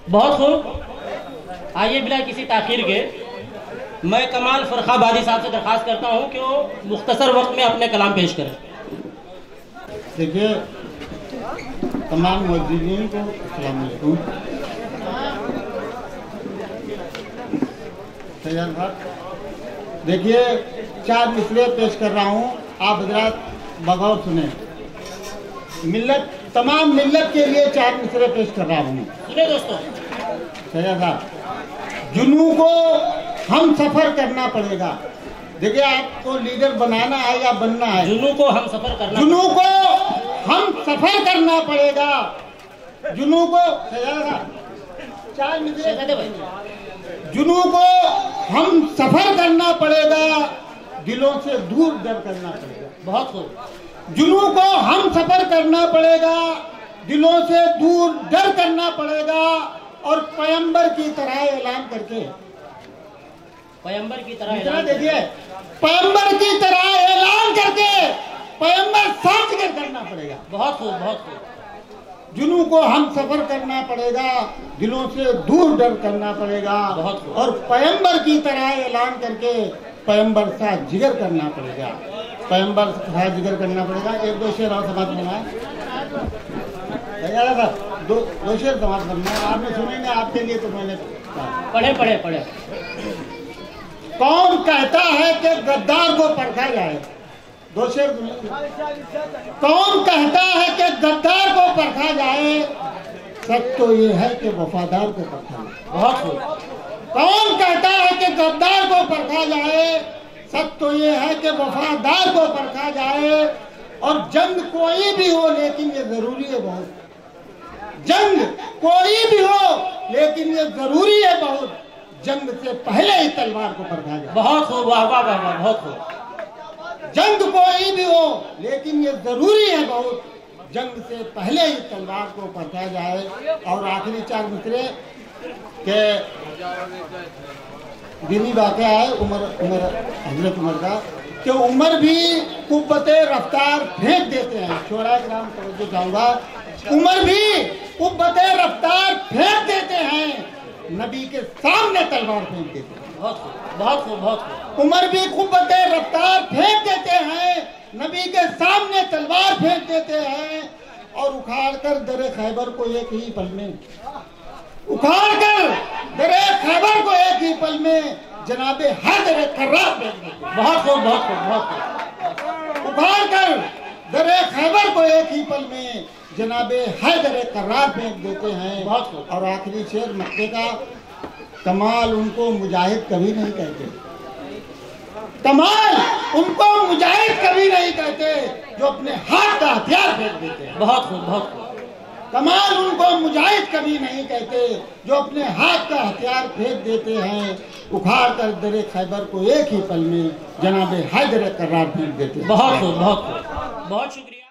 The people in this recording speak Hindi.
बहुत खूब। आइए बिला किसी ताखीर के मैं कमाल फरखाबादी साहब से दरख्वास्त करता हूँ कि वो मुख्तसर वक्त में अपने कलाम पेश करें। देखिए, तमाम मौजूदीन को अस्सलाम वालेकुम। देखिए, 4 मिसरे पेश कर रहा हूँ, आप हजरात बगौर सुने। मिल्लत, तमाम मिल्लत के लिए 4 मिसरे पेश कर रहा हूँ। सुने दोस्तों। सैयद साहब, जुनू को हम सफर करना पड़ेगा। देखिए, आपको लीडर बनाना है या बनना है? जुनू को हम सफर करना, जुनू को हम सफर करना पड़ेगा। जुनू को 4 मिसरे, जुनू को हम सफर करना पड़ेगा, दिलों से दूर डर करना पड़ेगा। बहुत खूब। जुनू को हम सफर करना पड़ेगा, दिलों से दूर डर करना पड़ेगा, और पैगंबर की तरह ऐलान करके, पैगंबर की तरह देखिए, पैगंबर की तरह ऐलान करके पैगंबर साथ करना पड़ेगा। बहुत खूब, बहुत खूब। जुनू को हम सफर करना पड़ेगा, दिलों से दूर डर करना पड़ेगा, और पैगंबर की तरह ऐलान करके पैगंबर साथ जिगर करना पड़ेगा। पैगंबर साथ जिगर करना पड़ेगा। 1-2 शेर और समाप्त करना है। दो शेर समाप्त करना है। आपने सुने ना, आपके लिए तो मैंने पढ़े। कौन कहता है कि गद्दार को परखा जाए? 2 शेर। कौन कहता है कि गद्दार को परखा जाए? सच तो ये है कि वफादार को परखा जाए। बहुत खूब। कौन कहता है कि गद्दार को परखा जाए? सच तो ये है कि वफादार को परखा जाए। और जंग कोई भी हो, लेकिन ये जरूरी है बहुत। जंग कोई भी हो, लेकिन ये जरूरी है बहुत। जंग से पहले ही तलवार को परखा जाए। बहुत खूब, वाह वाह वाह, बहुत खूब। जंग कोई भी हो, लेकिन ये जरूरी है बहुत। जंग से पहले ही तलवार को परखा जाए। और आखिरी 4 मिसरे के दीनी वाक़या है हजरत उमर का, कि उमर भी कुव्वते रफ्तार फेंक देते हैं। शोरा के नाम तवज्जो चाहूंगा। उमर भी कुव्वते रफ्तार फेंक देते हैं, नबी के सामने तलवार फेंक देते हैं। बहुत खूब, बहुत खूब, बहुत खूब। उमर भी कुव्वते रफ्तार फेंक देते हैं, नबी के सामने तलवार फेंक देते हैं, और उखाड़कर दरे खैबर को एक ही पल में, उखाड़कर दरे खैबर को एक ही पल में जनाबे हैदर कर्रार फेंक देते हैं। बहुत खूब, बहुत खूब, बहुत खूब। उखाड़कर दरे खैबर को एक ही पल में जनाबे हैदर कर्रार फेंक देते हैं। बहुत खूब। और आखिरी शेर मक्के का, कमाल उनको मुजाहिद कभी नहीं कहते। कमाल उनको मुजाहिद कभी नहीं कहते, जो अपने हाथ का हथियार फेंक देते हैं। बहुत खूब, बहुत खूब। कमाल उनको मुजाहिद कभी नहीं कहते, जो अपने हाथ का हथियार फेंक देते हैं, उखाड़ कर दरे खैबर को एक ही पल में जनाबे हैदर कर्रार फेंक देते हैं। बहुत खूब, बहुत खूब, बहुत शुक्रिया।